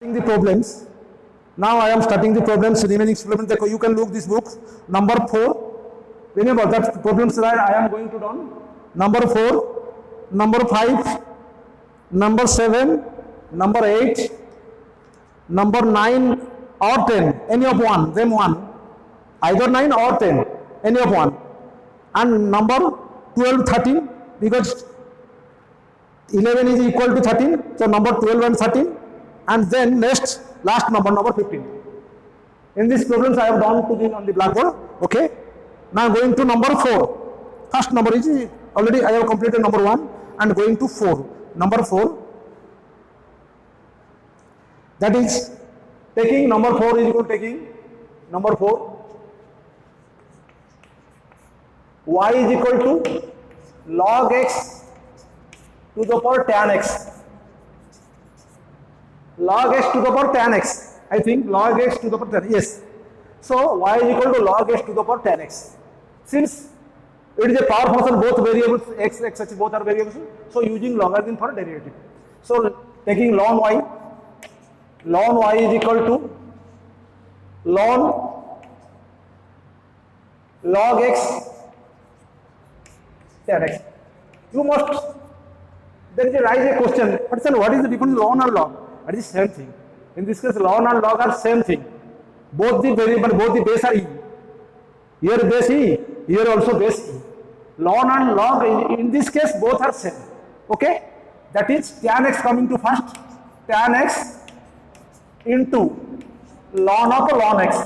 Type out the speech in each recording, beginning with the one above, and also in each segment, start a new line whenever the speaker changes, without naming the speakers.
The problems. Now I am starting the problems. Remaining problems. You can look this book. Number 4. Remember that problems that I am going to done. Number 4, number 5, number 7, number 8, number 9 or 10. Any of one. Them one. Either 9 or 10. Any of one. And number 12, 13. Because 11 is equal to 13. So number 12 and 13. And then next, last number 15. In these problems I have done on the blackboard. Okay. Now going to number 4. First number is already I have completed number 1 and going to 4. Number 4. That is taking number 4 is equal to taking number 4. Y is equal to log x to the power tan x. Log x to the power tan x. I think log x to the power tan x. Yes. So y is equal to log x to the power tan x. Since it is a power function, both variables x, x, both are variables. So using logarithm for derivative. So taking ln y is equal to log x tan x. You must, there is a question, what is the difference ln and log? That is same thing. In this case, ln and log are same thing. Both the variable, both the base are e. Here base e, here also base e. Ln and log, in this case, both are same. Okay? That is tan x coming to first. Tan x into ln of ln x.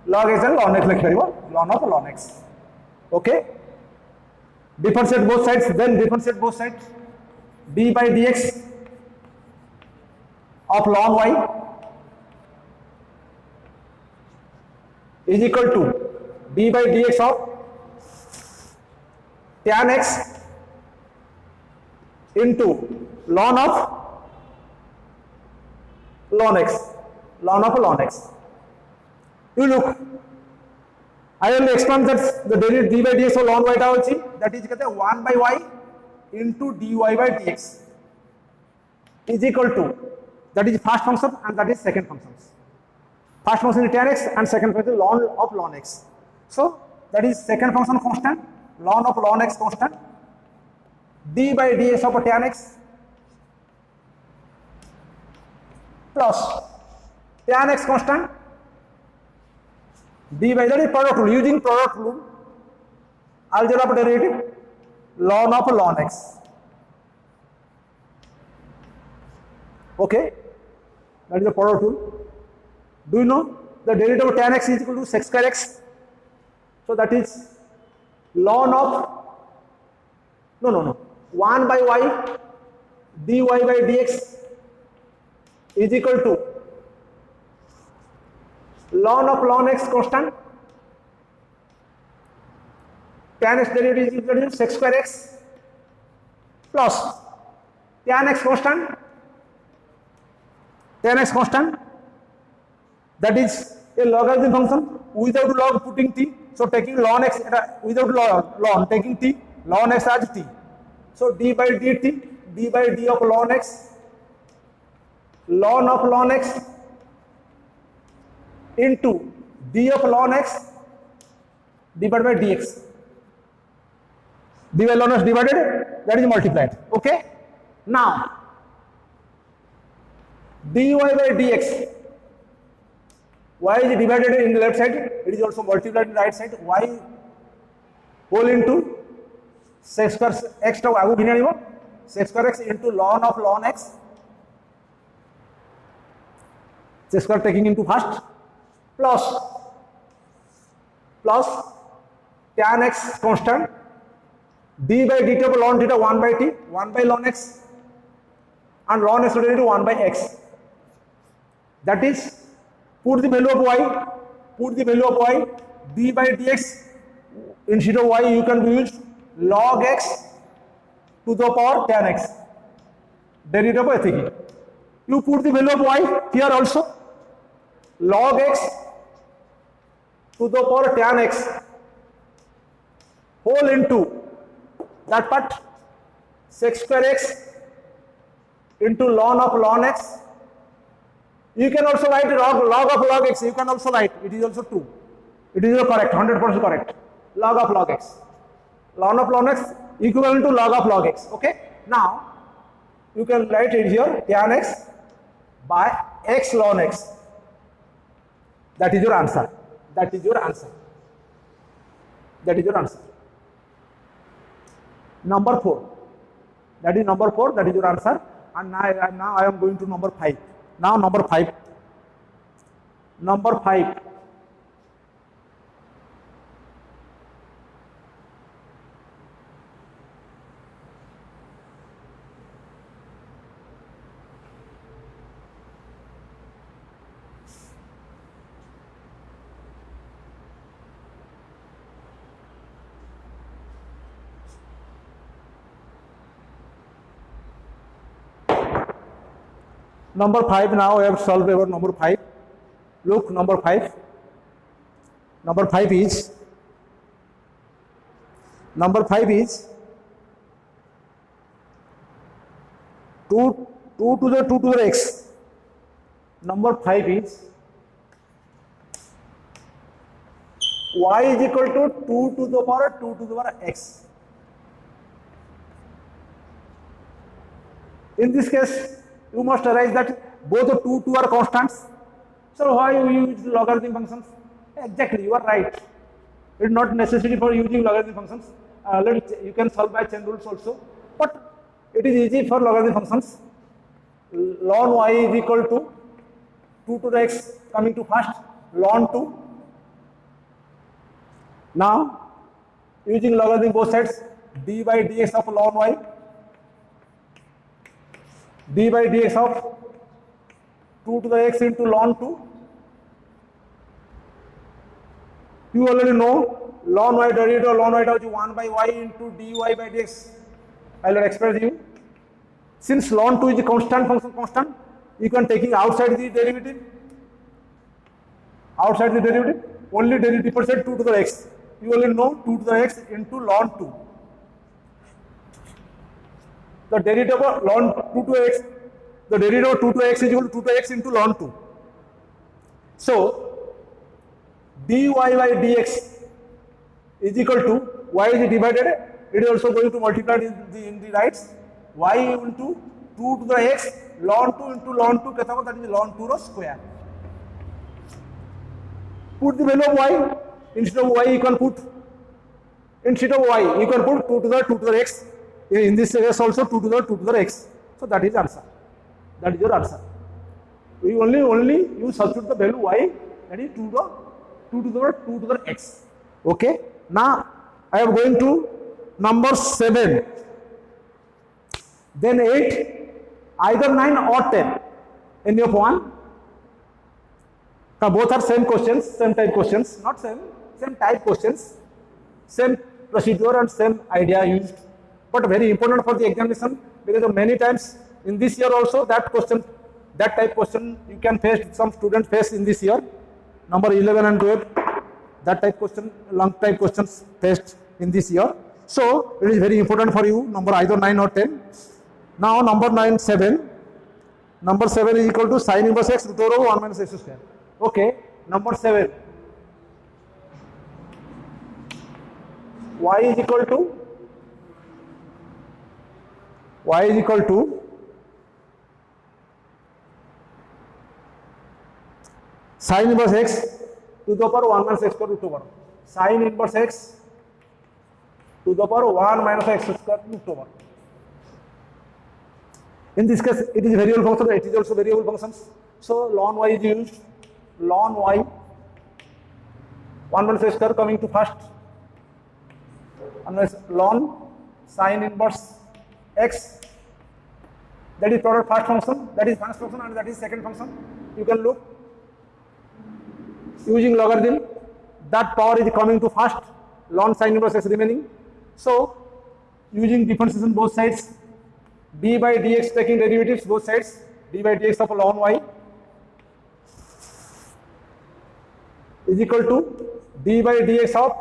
Log x and ln x like ln of ln x. Okay? Differentiate both sides, then differentiate both sides. d by dx of ln y is equal to d by dx of tan x into ln of ln x. Ln of ln x. You look, I will explain that the d by dx of ln y that is 1 by y into dy by dx is equal to, that is first function and that is second function. First function is tan x and second function is ln of ln x. So that is second function constant, ln of ln x constant, d by dx of tan x plus tan x constant, d by, that is product rule, using product rule, algebra of derivative, ln of ln x. Okay, that is the product rule. Do you know the derivative of tan x is equal to sec square x? So that is ln of 1 by y dy by dx is equal to ln of ln x constant, tan x derivative is equal to sec square x plus tan x constant, that is a logarithm function without log putting t. So taking ln x without ln taking t, ln x as t. So d by dt, d by d of ln x, ln of ln x into d of ln x divided by dx. d by ln x divided, that is multiplied. Okay? Now, dy by dx, y is divided in the left side, it is also multiplied in the right side, y whole into sec square x to sec square x into ln of ln x, sec square taking into first, plus tan x constant, d by dt of ln theta 1 by t, 1 by ln x, and ln x related to 1 by x. That is, put the value of y, d by dx, instead of y you can use log x to the power tan x, derivative of ethic. You put the value of y here also, log x to the power tan x whole into that part sec square x into ln of ln x You can also write log of log x. You can also write. It is also true. It is correct. 100% correct. Log of log x. Log of log x equivalent to log of log x. Okay. Now you can write it here tan x by x ln x. That is your answer. That is your answer. That is your answer. Number 4. That is number 4. That is your answer. And now I am going to number 5. Now number 5. Number 5. Number 5, now I have solved our number 5. Look, number 5. Number 5 is 2 to the x. Number 5 is y is equal to 2 to the power x. In this case, you must realize that both the 2 are constants. So why you use logarithm functions? Exactly, you are right. It is not necessary for using logarithm functions. You can solve by chain rules also. But it is easy for logarithm functions. Ln y is equal to 2 to the x coming to first, ln 2. Now, using logarithm both sides, d by dx of ln y, d by dx of 2 to the x into ln 2. You already know ln y derivative of ln y is 1 by y into dy by dx. I will express you. Since ln 2 is a constant function, you can taking outside the derivative. Outside the derivative, only derivative percent 2 to the x. You only know 2 to the x into ln 2. The derivative of ln 2 to x, the derivative of 2 to x is equal to 2 to x into ln 2. So, dy by dx is equal to, y is divided, it is also going to multiply in the rights, y into 2 to the x, ln 2 into ln 2, that is ln 2 square. Put the value of y, instead of y you can put 2 to the x, in this case also 2 to the x. So that is answer. That is your answer. You only you substitute the value y, that is 2 to the x. Okay. Now I am going to number 7. Then 8, either 9 or 10. Any of one. Now both are same questions, same type questions, not same type questions, same procedure and same idea used, but very important for the examination, because many times in this year also that type question you can face, some students face in this year, number 11 and 12, that type question, long type questions faced in this year. So it is very important for you, number either 9 or 10. Now number 7. Number 7 is equal to sin inverse x root over 1 minus x square. Okay, number 7. Y is equal to sin inverse x to the power 1 minus x square root over. Sin inverse x to the power 1 minus x square root over. In this case, it is variable function, it is also variable functions. So ln y is used, ln y, 1 minus x square coming to first, unless ln sin inverse x, that is product first function, that is first function, and that is second function. You can look using logarithm, that power is coming to first, ln sin inverse x remaining. So using differentiation both sides, d by dx taking derivatives both sides, d by dx of ln y is equal to d by dx of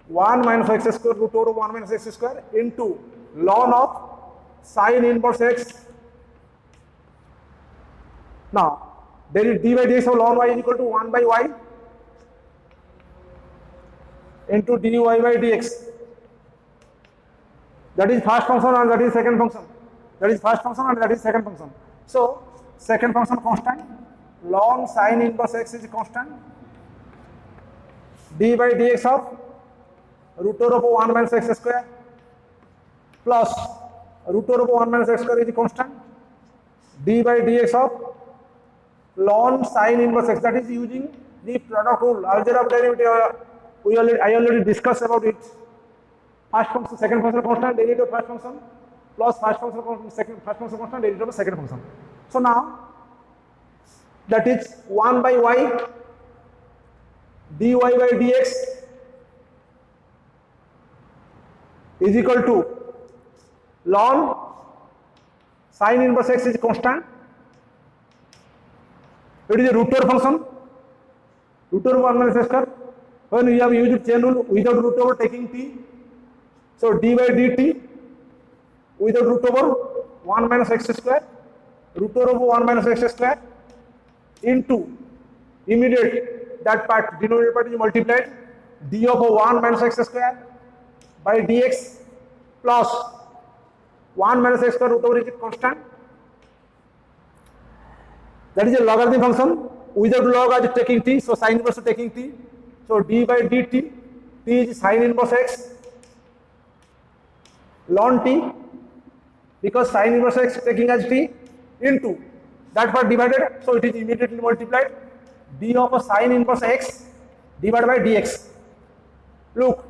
1 minus x square root over 1 minus x square into ln of sin inverse x Now, there is d by dx of ln y is equal to 1 by y into dy by dx. That is first function and that is second function. That is first function and that is second function. So, second function constant, ln sin inverse x is constant, d by dx of root over 1 minus x square plus root over 1 minus x square is constant, d by dx of ln sin inverse x, that is using the product rule, algebra of derivative. I already discussed about it. First function, second function constant, derivative of first function plus first function constant, derivative of second function. So now that is 1 by y dy by dx is equal to ln sin inverse x is constant. It is a root over function, root over 1 minus x square. When we have used chain rule without root over taking t, so d by dt without root over 1 minus x square, root over 1 minus x square into immediate that part, denominator part is multiplied, d over 1 minus x square by dx plus 1 minus x square root over is constant. That is a logarithm function without log as taking t, so sin inverse taking t. So d by dt, t is sin inverse x ln t, because sin inverse x taking as t into that part divided, so it is immediately multiplied, d of sin inverse x divided by dx. Look,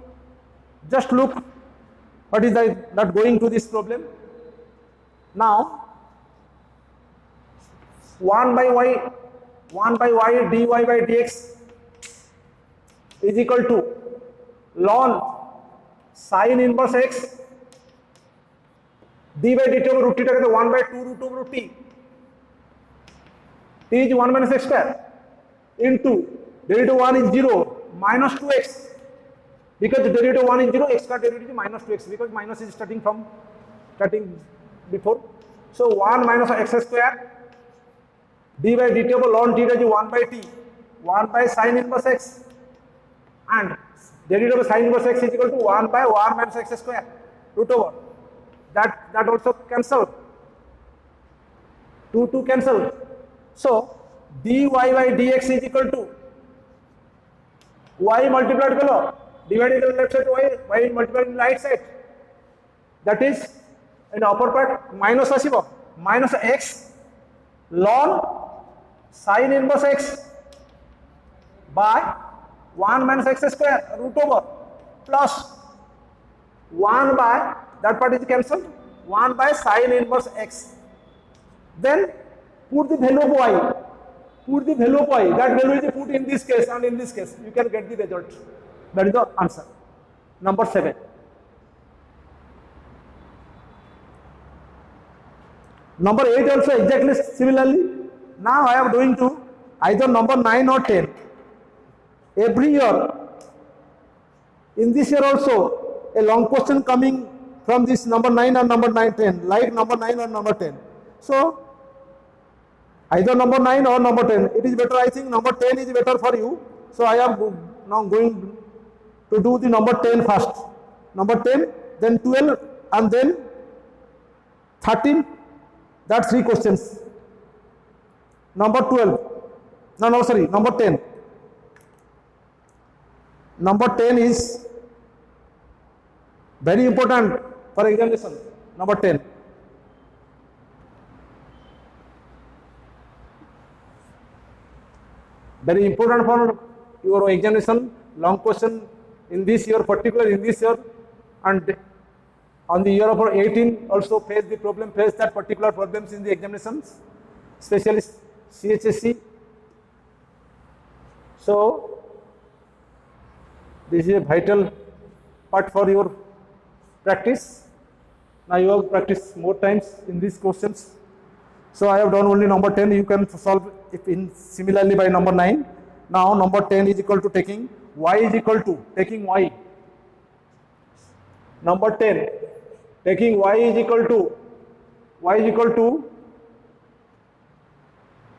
just look what is not going to this problem. Now 1 by y dy by dx is equal to ln sin inverse x d by dt over root t, 1 by 2 root over t, t is 1 minus x square into derivative 1 is 0 minus 2x, because derivative 1 is 0, x square derivative is minus 2x, because minus is starting before. So 1 minus x square d by dt over ln t, that is 1 by t, 1 by sin inverse x, and derivative of sin inverse x is equal to 1 by 1 minus x square root over. That also cancel. 2 cancel. So dy by dx is equal to y multiplied below, divided on left side y multiplied on right side. That is in the upper part minus asibo minus x ln sin inverse x by 1 minus x square root over plus 1 by, that part is cancelled, 1 by sin inverse x. Then put the value of y, that value is put in this case and in this case, you can get the result. That is the answer. Number 7. Number 8 also exactly similarly. Now I am going to either number 9 or 10. Every year, in this year also, a long question coming from this number 9 or number 10, like number 9 or number 10. So, either number 9 or number 10. It is better, I think number 10 is better for you. So, I am now going to do the number 10 first. Number 10, then 12, and then 13. That's 3 questions. Number 12. No, sorry, number 10. Number 10 is very important for examination. Number 10. Very important for your examination. Long question in this year, particular in this year, and on the year of 18 also face that particular problems in the examinations, especially CHSC. So this is a vital part for your practice. Now you have practiced more times in these questions. So I have done only number 10. You can solve it in similarly by number 9. Now number 10 is equal to taking y is equal to taking y. Number 10, taking y is equal to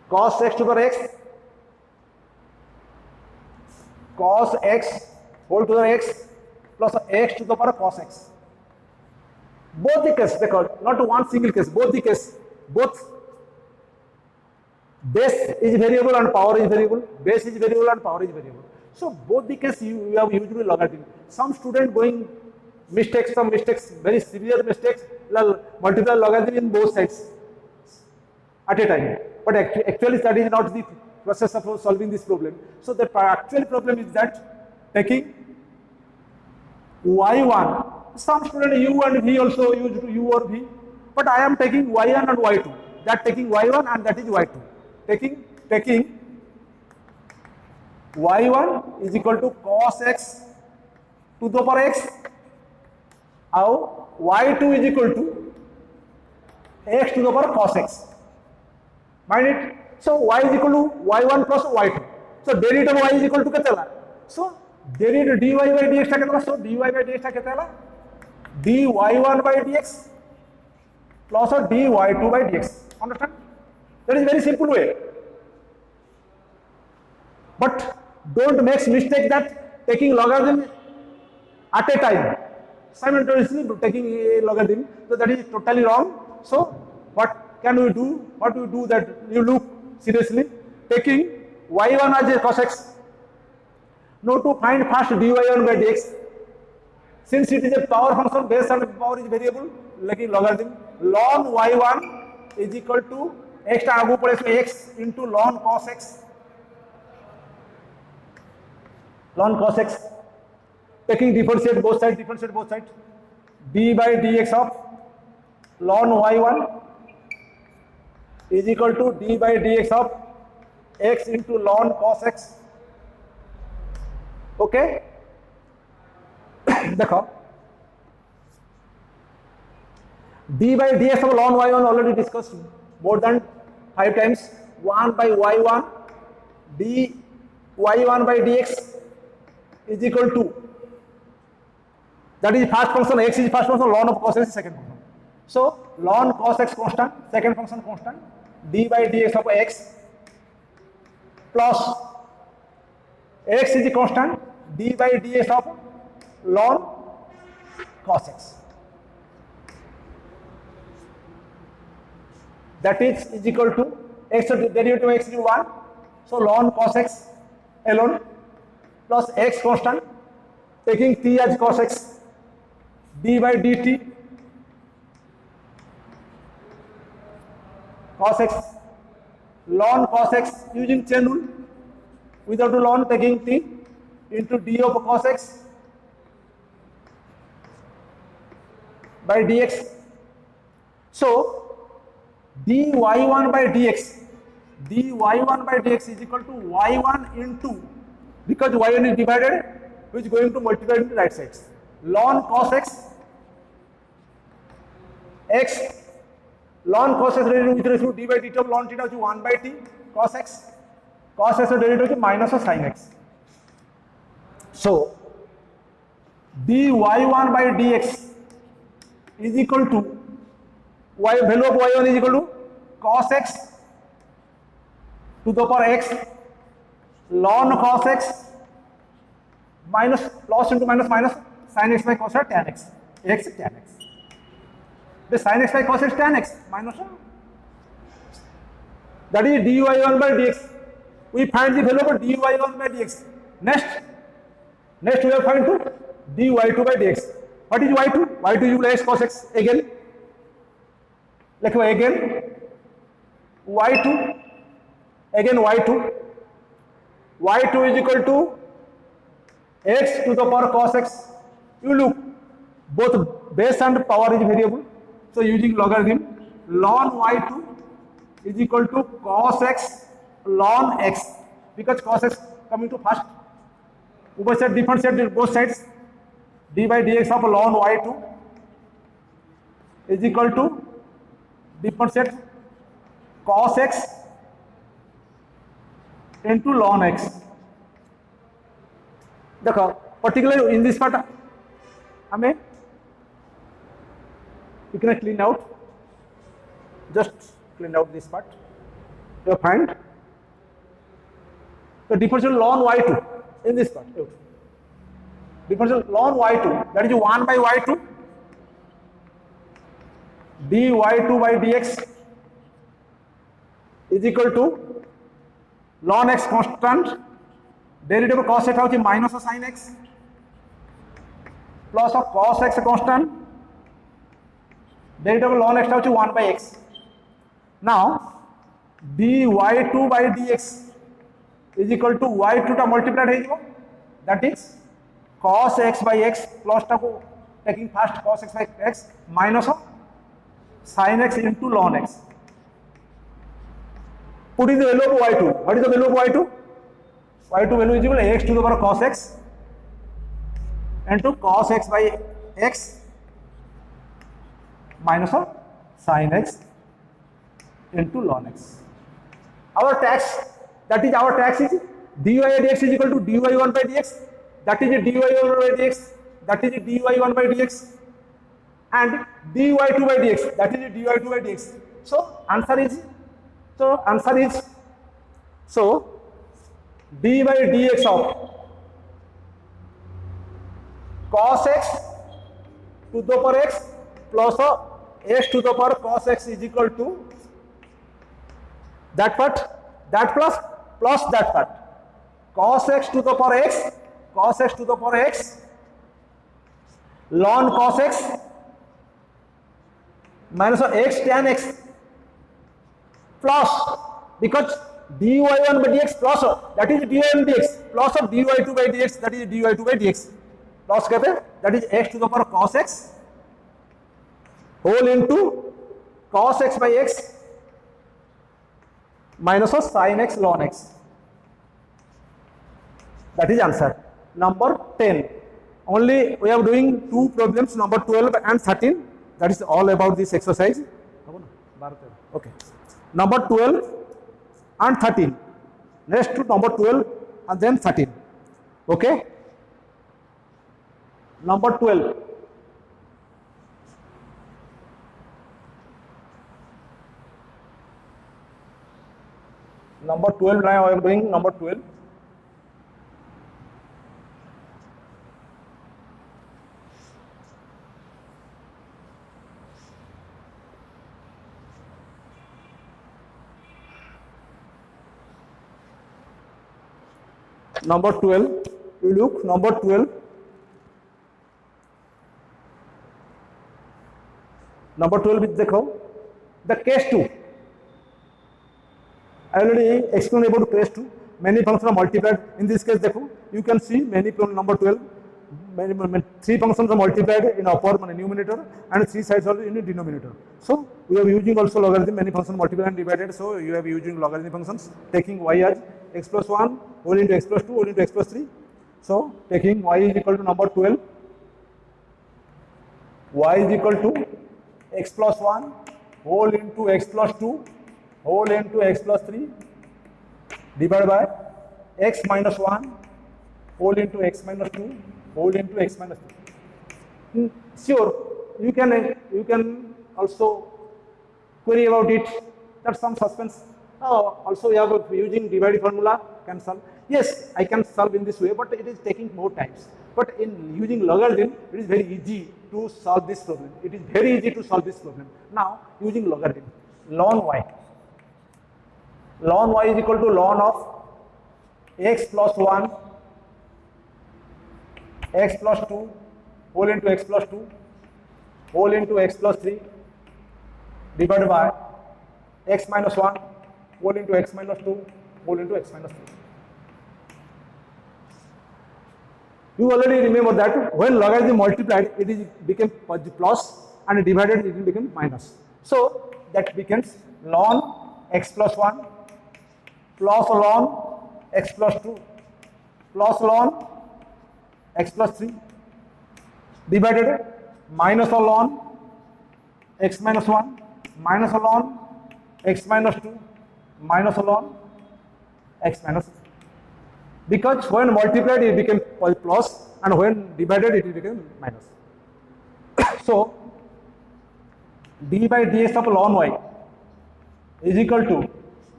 cos x to the power x, cos x whole to the x plus x to the power cos x. Both the case, because not one single case, both the case, both base is variable and power is variable, base is variable and power is variable. So both the case you have usually logarithm. Some student going mistakes, some mistakes, very severe mistakes, multiply logarithm in both sides at a time. But actually that is not the process of solving this problem. So the actual problem is that taking y1, some student u and v also use u or v, but I am taking y1 and y2. That taking y1 and that is y2. Taking y1 is equal to cos x to the power x. Now y2 is equal to x to the power cos x. Mind it. So y is equal to y1 plus y2. So derivative of y is equal to ketela. So derivative dy by dx ta ketela. So dy by dx ta ketela. dy1 by dx plus dy2 by dx. Understand? That is very simple way. But don't make mistake that taking logarithm at a time, simultaneously taking a logarithm. So that is totally wrong. So what can we do? What we do that you look seriously, taking y1 as a cos x. Now to find first dy1 by dx. Since it is a power function, base and power is variable, like in logarithm, ln y1 is equal to x x into ln cos x. Ln cos x. Taking differentiate both sides, d by dx of ln y1 is equal to d by dx of x into ln cos x. Okay? देखो d by dx of ln y1 already discussed more than 5 times. 1 by y1 d y1 by dx is equal to, that is first function, x is first function, ln of cos x is second function. So ln cos x constant, second function constant, d by dx of x plus x is the constant, d by dx of ln cos x. That is equal to x, derivative of x is 1. So ln cos x alone plus x constant, taking t as cos x, d by dt cos x, ln cos x using chain rule, without ln taking t into d of cos x by dx. So dy1 by dx, dy1 by dx is equal to y1 into, because y1 is divided, which is going to multiply into right sides, ln cos x, x ln cos x with respect to d by dt of ln theta, which is 1 by t cos x, cos x derivative is minus of sin x. So dy1 by dx is equal to, y value of y1 is equal to cos x to the power x ln cos x minus plus into minus sin x by cos x tan x, x tan x. The sin x by cos x tan x minus, that is dy1 by dx. We find the value of dy1 by dx. Next we have find to dy2 by dx. What is y2? Y2 you will x cos x again. Like again y2, again y2. y2 is equal to x to the power cos x. You look, both base and power is variable. So using logarithm, ln y2 is equal to cos x ln x, because cos x coming to first. Over side differentiate both sides, d by dx of ln y2 is equal to differentiate cos x into ln x. देखो particularly in this part हमें you can clean out, just clean out this part. you find the differential ln y2 in this part. Differential ln y2, that is 1 by y2 dy2 by dx is equal to ln x constant, derivative of cos x house minus of sin x plus of cos x constant, derivative of ln x house 1 by x. Now dy2 by dx is equal to y2 ta multiplied है, that is cos x by x plus ta को taking first cos x by x minus of sin x into ln x. Putting the value of y2. What is the value of y2? Y2 value is equal to x to the power cos x into cos x by x minus of sin x into ln x. Our tax, that is our tax is dy by dx is equal to dy1 by dx, that is dy1 by dx, that is dy1 by dx, and dy2 by dx, that is dy2 by dx. So answer is d by dx of cos x to the power x plus of x to the power cos x is equal to that part, that plus that part, cos x to the power x, cos x to the power x ln cos x minus of x tan x plus, because dy1 by dx plus that is dy1 dx plus of dy2 by dx, that is dy2 by dx plus कहते, that is x to the power cos x whole into cos x by x minus of sin x ln x. That is answer. Number 10. Only we are doing two problems, number 12 and 13. That is all about this exercise. Okay. Number 12 and 13. Next to number 12 and then 13. Okay. Number 12. Number 12, now I am doing number 12. Number 12, you look, number 12. Number 12 is the case 2. I already explained about case 2. Many functions are multiplied. In this case, you can see many number 12. Three functions are multiplied in upper numerator and three sides are in the denominator. So we are using also logarithm. Many functions multiplied and divided. So you are using logarithm functions, taking y as x plus 1 whole into x plus 2 whole into x plus 3. So taking y is equal to number 12. Y is equal to x plus 1 whole into x plus 2 whole into x plus 3 divided by x minus 1 whole into x minus 2 whole into x minus 3. Sure, you can also query about it. That's some suspense. Also, you have using divided formula can solve. Yes, I can solve in this way, but it is taking more times. But in using logarithm, it is very easy to solve this problem. It is very easy to solve this problem. Now, using logarithm, ln y. Ln y is equal to ln of x plus 1, x plus 2, whole into x plus 2, whole into x plus 3, divided by x minus 1, whole into x minus 2, whole into x minus 3. You already remember that when logarithm multiplied, it became plus and divided, it became minus. So that becomes ln x plus 1 plus ln x plus 2 plus ln x plus 3 divided minus ln x minus 1 minus ln x minus 2 minus ln x minus 3. Because when multiplied it became plus and when divided it became minus. So d by dx of ln y is equal to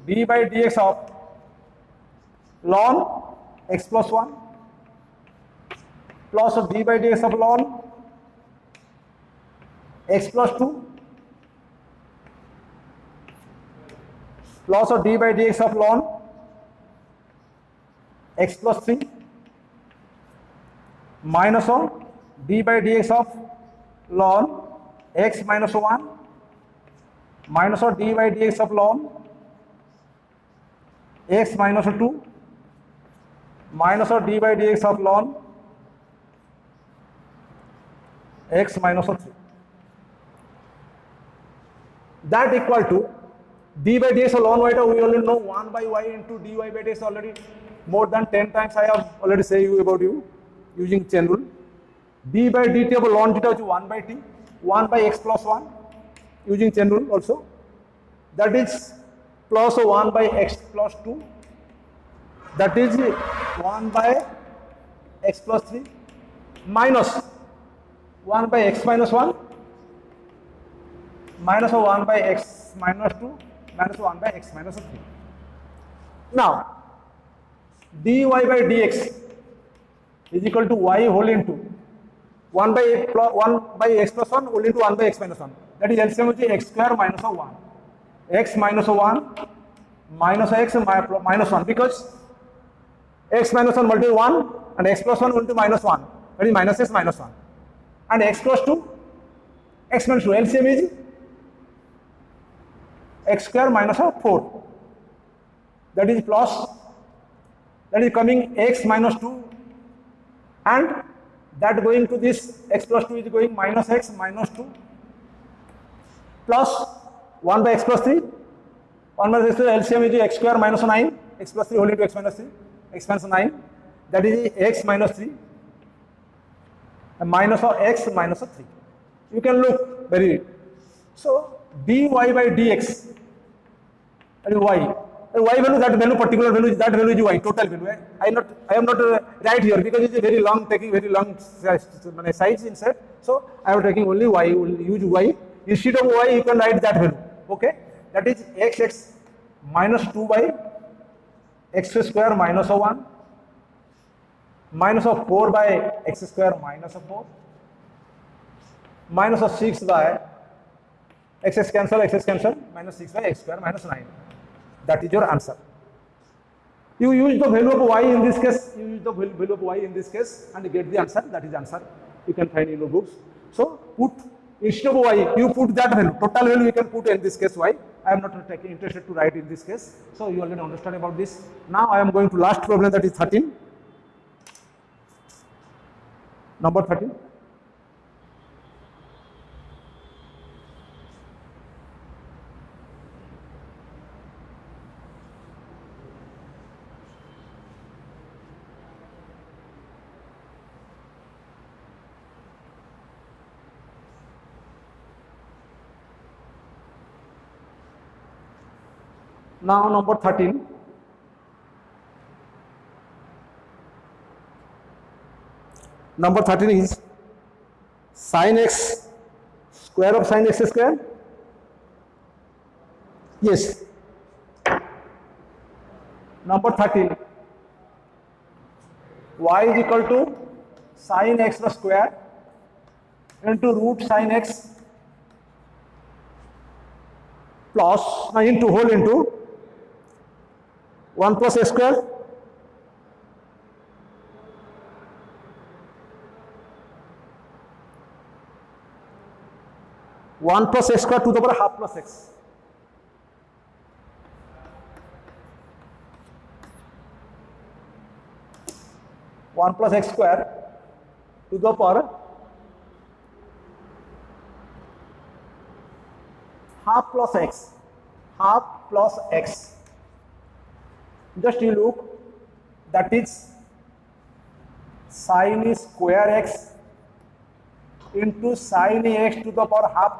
d by dx of ln x plus 1 plus d by dx of ln x plus 2 plus d by dx of ln x plus 3 minus d by dx of ln x minus 1 minus d by dx of ln x minus 2 minus d by dx of ln x minus 3. That equal to d by dx of ln y, we already know 1 by y into dy by dx already more than 10 times I have already said you about you using chain rule. D by dt of ln theta is 1 by t, 1 by x plus 1 using chain rule also. That is plus 1 by x plus 2, that is 1 by x plus 3 minus 1 by x minus 1 minus 1 by x minus 2 minus 1 by x minus 3. Now dy by dx is equal to y whole into 1 by x plus 1 whole into 1 by x minus 1. That is LCM is x square minus 1. X minus 1 minus x minus 1, because x minus 1 multiplied 1 and x plus 1 into minus 1. That is minus x minus 1. And x plus 2, x minus 2. LCM is x square minus 4. That is plus, that is coming x minus 2, and that going to this x plus 2 is going minus x minus 2 plus 1 by x plus 3. 1 by x plus LCM is x square minus 9, x plus 3 whole into x minus 3, x minus 9. That is x minus 3 and minus of x minus of 3. You can look very. So dy by dx, that is y. Y value, that value, particular value, that value is y, total value. I am not right here because it is very long, taking very long size inside. So I am taking only y, will use y. Instead of y, you can write that value. Okay, that is x minus 2 by x square minus 1 minus of 4 by x square minus of 4 minus of 6 by x cancel minus 6 by x square minus 9. That is your answer. You use the value of y in this case, and get the answer. That is answer. You can find in your books. So put, instead of y, you put that value. Total value you can put in this case y. I am not interested to write in this case. So you already understand about this. Now I am going to last problem, that is 13. Number 13. Now number 13. Number 13 is sin x square of sin x square. Yes. Number 13. Y is equal to sin x square into root sin x plus into whole into 1 plus x square to the power half plus x. One plus x square to the power half plus x. Just you look, that is sin square x into sin x to the power half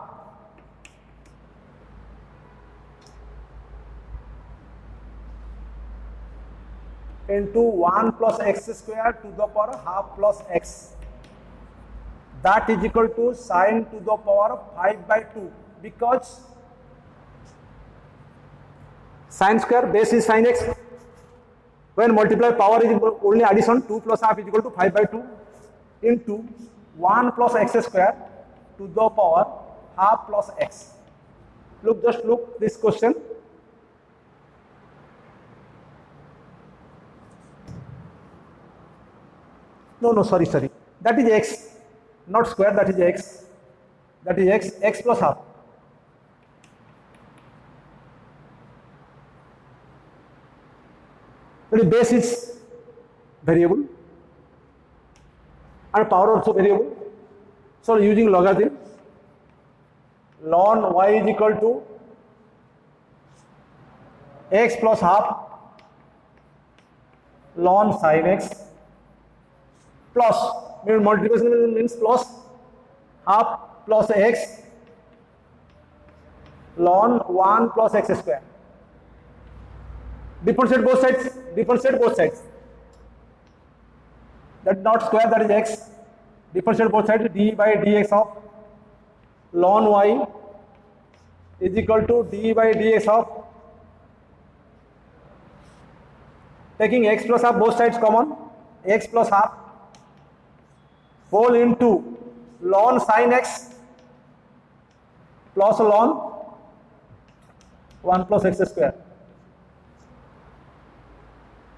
into 1 plus x square to the power half plus x. That is equal to sin to the power 5 by 2, because Sin square, base is sin x. When multiply, power is only addition, 2 plus half is equal to 5 by 2 into 1 plus x square to the power half plus x. Look, just look this question. No, sorry. That is x, not square, that is x. That is x plus half. The base is variable and power also variable. So using logarithm, ln y is equal to x plus half ln sin x plus, multiplication means plus, half plus x ln 1 plus x square. Differentiate both sides. That is not square, that is x. Differentiate both sides, d by dx of ln y is equal to d by dx of, taking x plus half both sides common, x plus half whole into ln sin x plus ln 1 plus x square.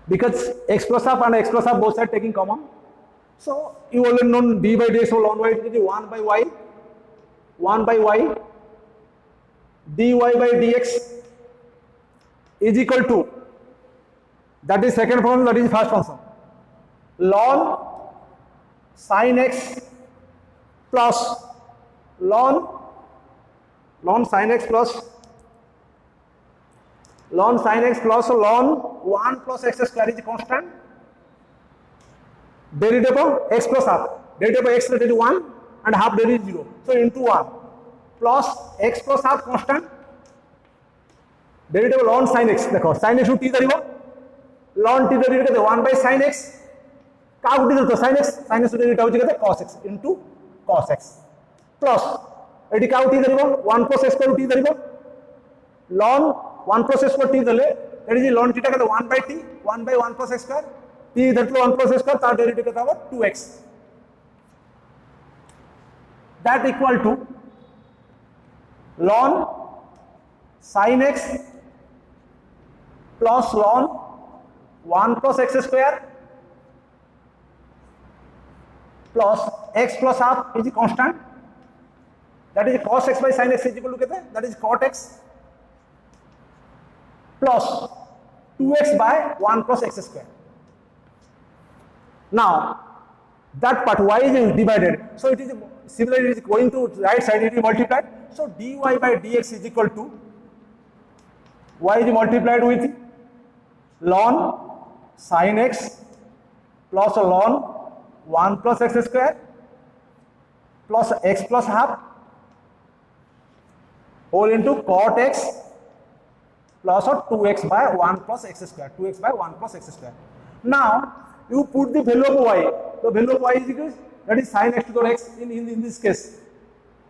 Because x plus half and x plus half both sides taking common. So you already know d by dx of ln y is 1 by y dy by dx is equal to, that is second function, that is first function, ln sin x plus ln sin x plus ln 1 plus x square is constant. Derivative of x plus half. Derivative of x that is 1 and half derivative is 0. So into 1 plus x plus half constant. Derivative of ln sin x. देखो sin x to t दरिबो. ln t दरिबो 1 by sin x. का गुटी दरतो sin x. sin x derivative होची केते cos x into cos x plus eighty का गुटी दरिबो 1 plus x square t दरिबो. ln 1 plus x square t दले that is ln theta केते 1 by t, 1 by 1 plus x square. t that 1 plus x square तार derivative केते होगा 2x. That equal to ln sin x plus ln 1 plus x square plus x plus half is constant, that is cos x by sin x is equal to that is cot x plus 2x by 1 plus x square. Now that part y is divided, so it is similarly it is going to right side, it is multiplied. So dy by dx is equal to, y is multiplied with ln sin x plus ln 1 plus x square plus x plus half whole into cot x plus 2x by 1 plus x square, 2x by 1 plus x square. Now you put the value of y. The value of y is equal, that is sin x to the x in this case.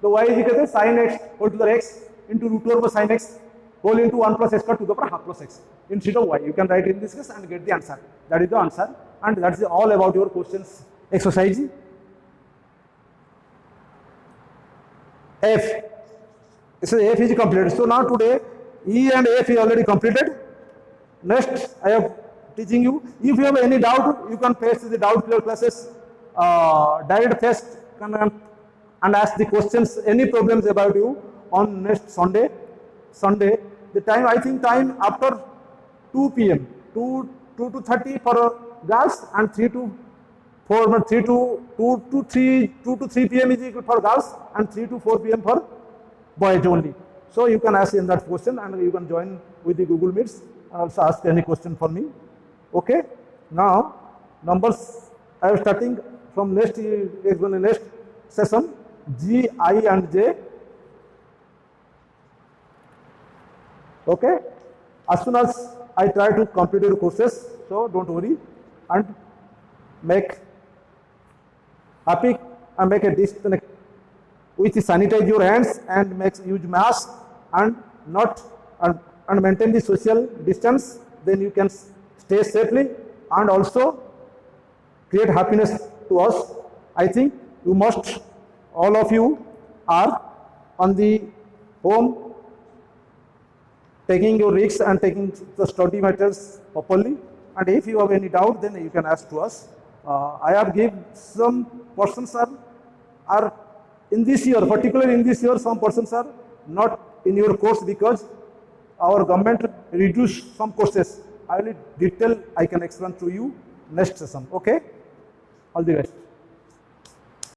The y is equal to sin x whole to the x into root over sin x whole into 1 plus x square to the power half plus x instead of y. You can write in this case and get the answer. That is the answer, and that is all about your questions exercise. F. So F is completed. So now today E and F is already completed. Next I have teaching you. If you have any doubt, you can paste the doubt classes direct test and ask the questions, any problems about you on next Sunday. The time, I think time after 2 p.m. 2 to 30 for girls and 3 to 3 p.m. is equal for girls and 3 to 4 p.m. for boys only. So you can ask in that question and you can join with the Google Meets. Also ask any question for me. Okay. Now numbers I am starting from next session, G, I and J. Okay. As soon as I try to complete your courses, so don't worry and make happy and make a disconnect which sanitize your hands and makes use mask and not and and maintain the social distance, then you can stay safely and also create happiness to us. I think you must, all of you are on the home taking your risks and taking the study matters properly. And if you have any doubt, then you can ask to us. I have given some persons are in this year, particularly in this year, some persons are not in your course because our government reduced some courses. I will detail, I can explain to you next session. Okay? All the best.